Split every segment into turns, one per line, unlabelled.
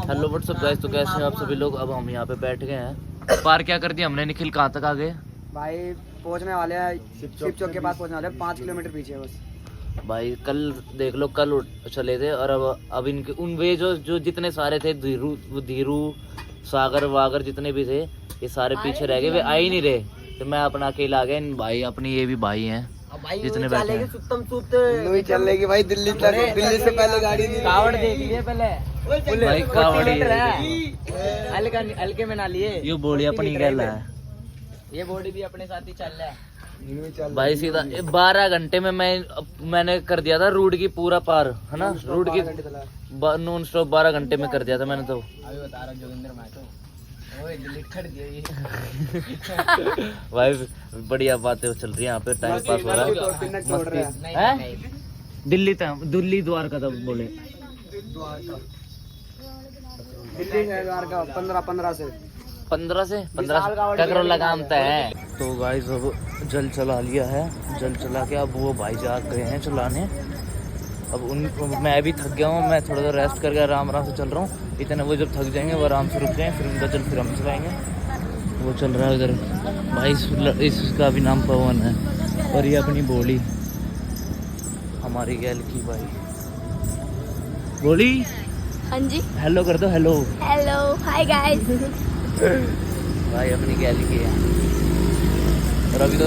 Hello what's up guys, तो कैसे हैं आप सभी लोग। अब हम यहाँ पे बैठ गए हैं। पार क्या कर दिया हमने। निखिल कहाँ तक आ गए
भाई? पहुंचने वाले हैं शिव चौक के पास, पहुंचने वाले हैं 5 किलोमीटर पीछे है बस।
भाई। कल देख लो, कल चले थे और अब इनके उन वे जो जितने सारे थे, धीरू सागर वागर जितने भी थे, ये सारे पीछे रह गए, वे आ ही नहीं रहे। तो मैं अपना अकेला आ गया। इन भाई अपनी ये भी भाई हैं जितने बैठे हैं।
चल लेगी भाई दिल्ली तक। दिल्ली से पहले गाड़ी नहीं।
कावड़ देख लिए पहले
भाई कावड़ी
हल्के में ना लिए।
ये बोली अपनी गल है।
ये बॉडी भी अपने साथ ही चल रहा है
भाई सीधा 12 घंटे में मैंने कर दिया था रूट की पूरा पार, है ना। रूट की नॉन स्टॉप 12 घंटे में कर दिया था मैंने तो।
अभी बता रहा जोगिंदर मैं तो ओए डिलीट कर दिया ये।
भाई बढ़िया बातें चल रही है यहाँ पे, टाइम पास हो रहा है। दिल्ली द्वारका तक बोले।
दिल्ली से द्वारका 15 से
15 क्या करो लगामता है। तो गाइस अब जल चला लिया है। जल चला के अब वो भाई जा गए हैं चलाने। अब मैं भी थक गया हूँ। मैं थोड़ा सा रेस्ट करके आराम से चल रहा हूँ। इतने वो जब थक जाएंगे वो आराम से रुक जाएंगे, फिर उनका फिर हम चलाएंगे। वो चल रहा है उधर भाई। इसका भी नाम पवन है और ये अपनी बोली हमारी गैल की भाई। बोली
हाँ जी,
हेलो कर दो। Hello
hi guys.
भाई अपनी गैली की है। और अभी तो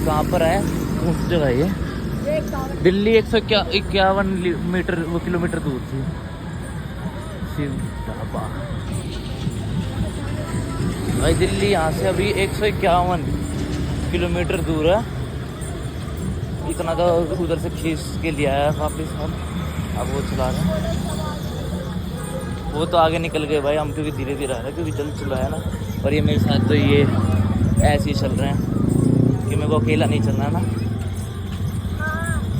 कहाँ पर है, कौन सी जगह है ये? दिल्ली 151 मीटर वो किलोमीटर दूर थी। शिव ढाबा भाई। दिल्ली यहाँ से अभी 151 किलोमीटर दूर है। इतना तो उधर से खींच के लिया है वापिस हम। अब वो चला रहे हैं। वो तो आगे निकल गए भाई, हम क्योंकि धीरे धीरे आ रहे हैं क्योंकि जल्द चला है ना। और ये मेरे साथ तो ये ऐसे ही चल रहे हैं कि मेरे को अकेला नहीं चलना है ना।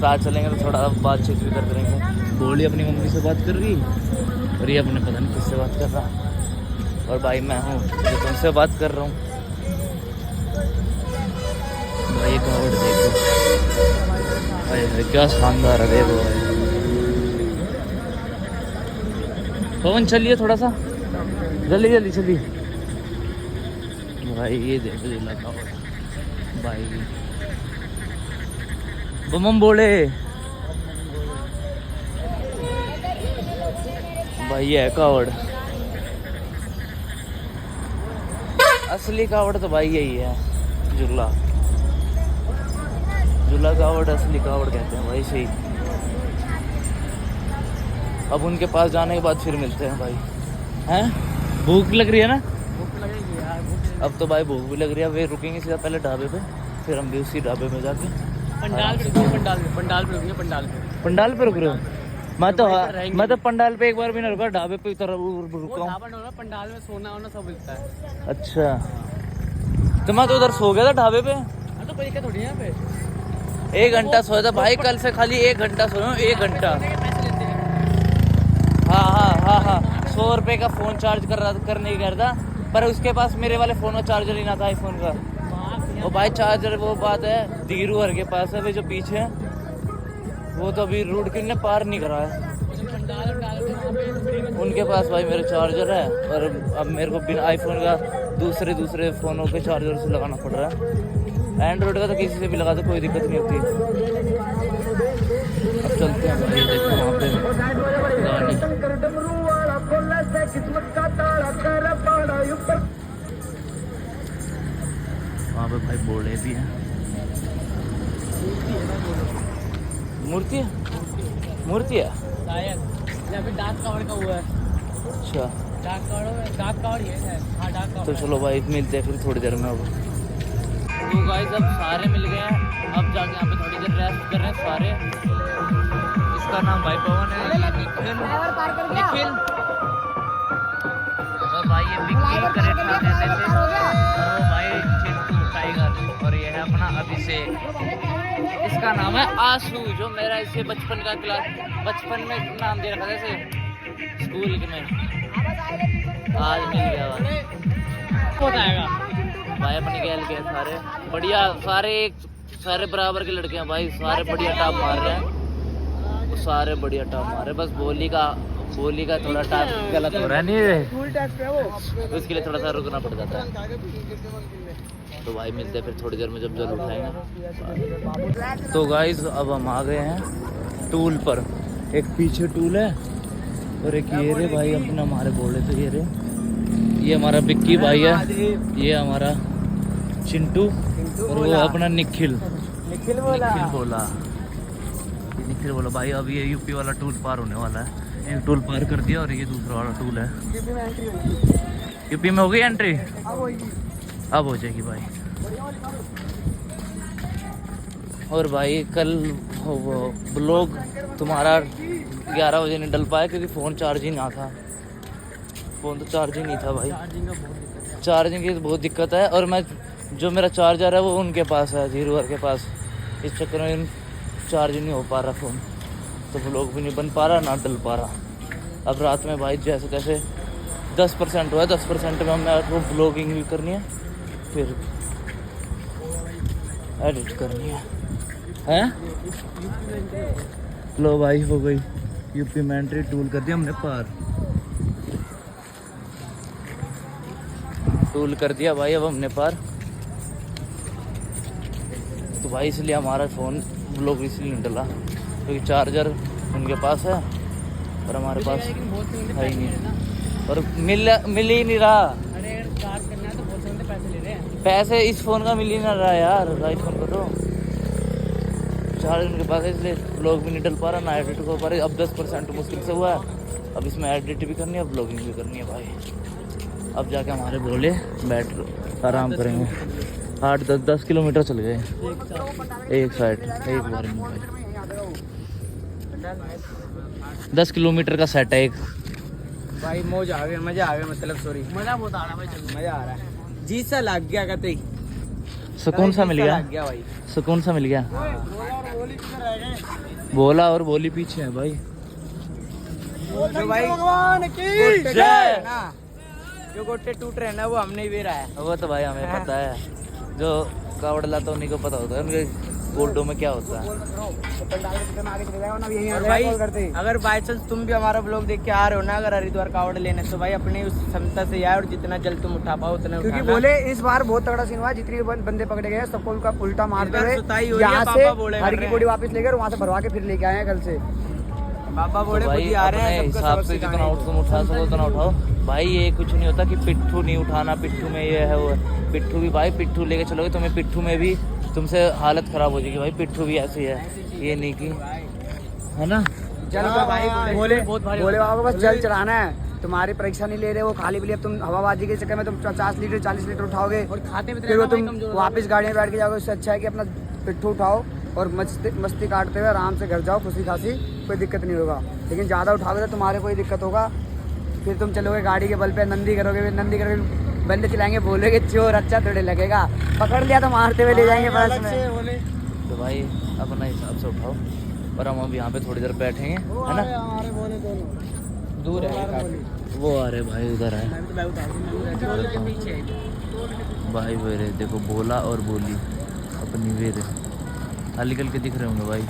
साथ चलेंगे तो थोड़ा बातचीत भी करते रहेंगे। बोली अपनी मम्मी से बात कर रही और ये अपने पता नहीं किससे बात कर रहा। और भाई मैं हूँ जो तुमसे बात कर रहा हूँ। भाई कावड़ देखो भाई, क्या शानदार है देखो भाई। पवन चलिए थोड़ा सा जल्दी चलिए भाई। ये देखो ये लगा भाई बम बोले भाई। ये है कावड़, असली कावड़ तो भाई यही है। झूला कावड़ असली कावड़ कहते हैं भाई। सही। अब उनके पास जाने के बाद फिर मिलते हैं भाई। हैं भूख लग रही है ना?
भूख लगेगी यार,
अब तो भाई भूख भी लग रही है। वे रुकेंगे सीधा पहले ढाबे पे, फिर हम भी उसी ढाबे में जाके
पंडाल पे रुकेंगे।
पंडाल पे रुक रहे हो? मैं तो पंडाल पे एक बार भी नहीं रुका, ढाबे पे रुका हूँ।
पंडाल में सोना वोना सब मिलता है।
अच्छा, तो मैं तो उधर सो गया था ढाबे पे।
तो कोई दिक्कत थोड़ी है यहाँ पे।
1 घंटा सोया था भाई, कल से खाली 1 घंटा सोया हूँ। 1 घंटा। हाँ 100 रुपये का फोन चार्ज करने की कर था, पर उसके पास मेरे वाले फोन का चार्जर ही ना था आईफोन का। वो भाई चार्जर वो बात है धीरू हर के पास है। वे जो पीछे है वो तो अभी रूट किन्ने पार नहीं करा है। उनके पास भाई मेरा चार्जर है और अब मेरे को बिना आईफोन का दूसरे फ़ोनों के चार्जर से लगाना पड़ रहा है। एंड्रॉइड का तो किसी से भी लगा तो कोई दिक्कत नहीं होती। अब चलते हैं भाई। देखो वहाँ पे गाड़ी वहाँ पे भाई बोले भी हैं। मूर्ति है
शायद अभी डाक कावड़ का हुआ है।
अच्छा,
डाक कावड़ ये है। हाँ डाक कावड़।
तो चलो भाई मिलते हैं फिर थोड़ी देर में। अब तो गाइस अब सारे मिल गए हैं। अब जाके यहाँ पे थोड़ी देर रेस्ट कर रहे हैं सारे। इसका नाम भाई पवन है, निखिल और भाई ये बिक्की करेक्टर देते थे। और वो भाई चिंटू टाइगर और ये है अपना अभिषेक। इसका नाम है आशु, जो मेरा इसे बचपन में नाम दे रखा था जैसे स्कूल में। आज मिल गया भाई अपनी गैल के सारे बढ़िया, सारे बराबर के लड़के हैं भाई। सारे बढ़िया टाप मार रहे हैं। सारे बढ़िया टर्म मारे, बस बोली का थोड़ा टाइम गलत हो रहा है, नहीं उसके लिए थोड़ा सा रुकना पड़ जाता है। तो भाई मिलते हैं फिर थोड़ी देर में जब जल उठाएंगे। तो गाइस अब हम आ गए हैं टूल पर। एक पीछे टूल है और एक ये रे भाई अपने हमारे बोले तो ये रे, ये हमारा बिक्की भाई है, ये हमारा चिंटू और वो अपना निखिल बोला भाई। अब ये यूपी वाला टूल पार होने वाला है, एक टूल पार कर दिया और ये दूसरा वाला टूल है। यूपी में हो गई एंट्री, अब हो जाएगी भाई। और भाई कल वो ब्लॉग तुम्हारा 11 बजे नहीं डल पाया क्योंकि फ़ोन चार्ज ही ना था। फ़ोन तो चार्ज ही नहीं था भाई, चार्जिंग की बहुत दिक्कत है। और मैं जो मेरा चार्जर है वो उनके पास है, जीरोवर के पास, इस चक्कर में चार्ज नहीं हो पा रहा फ़ोन, तो ब्लॉग भी नहीं बन पा रहा ना डल पा रहा। अब रात में भाई जैसे तैसे 10% हुआ है, 10% में हमने आपको ब्लॉगिंग भी करनी है, फिर एडिट करनी है। लो भाई हो गई यूपी में एंट्री, टूल कर दिया हमने पार, टूल कर दिया भाई अब हमने पार। तो भाई इसलिए हमारा फ़ोन ब्लॉग इसलिए नहीं डला क्योंकि चार्जर उनके पास है और हमारे पास है ही नहीं, और मिल ही नहीं रहा।
अरे चार्ज करना है तो बहुत से पैसे ले रहे हैं।
पैसे इस फ़ोन का मिल ही ना रहा यार, आईफोन का तो चार्ज उनके पास है, इसलिए ब्लॉग भी नहीं डल पा रहा ना एडिट हो पा रही। अब 10% मुश्किल से हुआ है, अब इसमें एडिट भी करनी है, ब्लॉगिंग भी करनी है भाई। अब जाके हमारे बोले बैठ आराम करेंगे। 8-10 किलोमीटर चल गए एक साइड एक बार में भाई। 10 किलोमीटर का सेट है एक
भाई। मौज आ गया, मजा आ गया, मतलब सॉरी मजा बहुत आ रहा है भाई, मजा आ रहा है। जी सा लग गया कहते,
सुकून सा मिल गया,
भाई
सुकून सा मिल गया। बोला और बोली पीछे है भाई।
जो भाई
भगवान की
जय।
जो गोटे टूट रहे हैं ना वो हमने भी रहा है।
वो तो भाई हमें पता है, जो कावड़ लाता उन्हीं को पता होता है उनके गोल्डो में क्या होता है।
और भाई अगर बाई चांस तुम भी हमारा ब्लॉग देख के आ रहे हो ना अगर हरिद्वार कावड़ लेने, तो भाई अपनी उस क्षमता से यार, और जितना जल्द तुम उठा पाओ उतना
क्योंकि
उठाना।
बोले इस बार बहुत तगड़ा सीन हुआ, जितने भी बंदे पकड़े गए सबको उनका उल्टा मारते हुए
सुताई हो रही है,
यहाँ
पापा बोले
से हर की बॉडी वापस लेकर वहाँ से भरवा के फिर लेके आए हैं कल से।
बाबा
तो
बोले खुद
भाई
ही आ रहे
अपने
हैं, सबको
हिसाब
सबक
से जितना
सिखाने।
तुम उठा सको उतना उठाओ भाई। ये कुछ नहीं होता कि पिट्ठू नहीं उठाना, पिट्ठू में ये है वो है। पिट्ठू भी भाई, पिट्ठू लेके चलोगे तुम्हें पिट्ठू में भी तुमसे हालत खराब हो जाएगी भाई। पिट्ठू भी ऐसी है, ये नहीं कि है ना।
जल
भाई
बोले
बहुत भारी
बोले बाबा को बस जल चढ़ाना है, तुम्हारी परीक्षा नहीं ले रहे वो खाली पीली। अब तुम हवाबाजी के चक्कर में तुम 50 लीटर 40 लीटर उठाओगे
और खाते में
फिर वो तुम वापस गाड़ी में बैठ के जाओगे। उससे अच्छा है कि अपना पिट्ठू उठाओ और मस्ती काटते हुए आराम से घर जाओ, खुशी खासी, कोई दिक्कत नहीं होगा। लेकिन ज़्यादा उठाओगे तो तुम्हारे कोई दिक्कत होगा, फिर तुम चलोगे गाड़ी के बल पे नंदी करोगे, फिर नंदी करके बंदे चलाएंगे, बोलोगे चोर, अच्छा थोड़े लगेगा, पकड़ लिया तो मारते हुए ले जाएंगे बस में।
तो भाई अपना हिसाब से उठाओ। और हम अब यहाँ पे थोड़ी देर बैठेंगे, है ना।
दूर है
वो आ रहे भाई, उधर है भाई। वेरे देखो, बोला और बोली अपनी वेरे निकल के दिख रहे होंगे भाई।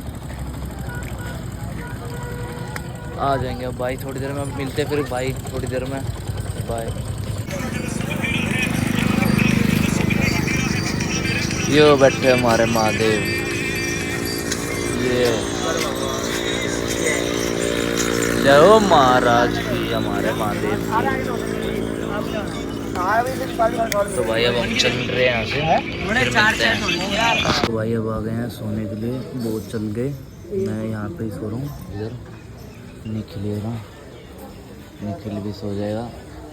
आ जाएंगे अब भाई थोड़ी देर में, अब मिलते फिर भाई थोड़ी देर में, बाय। यो बैठे हमारे महादेव, ये जय हो महाराज की, हमारे महादेव की। तो भाई अब हम चल रहे हैं यहाँ से, फिर मिलते हैं। तो भाई अब आ गए हैं सोने के लिए, बहुत चल गए। मैं यहाँ पे ही सो रहा हूँ, इधर निखिल रहा, निखिल भी सो जाएगा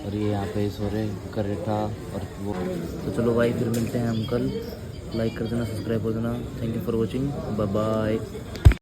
और ये यहाँ पे ही सो रहे करेठा और वो। तो चलो भाई फिर मिलते हैं हम कल। लाइक कर देना, सब्सक्राइब कर देना। Thank you for watching, bye bye.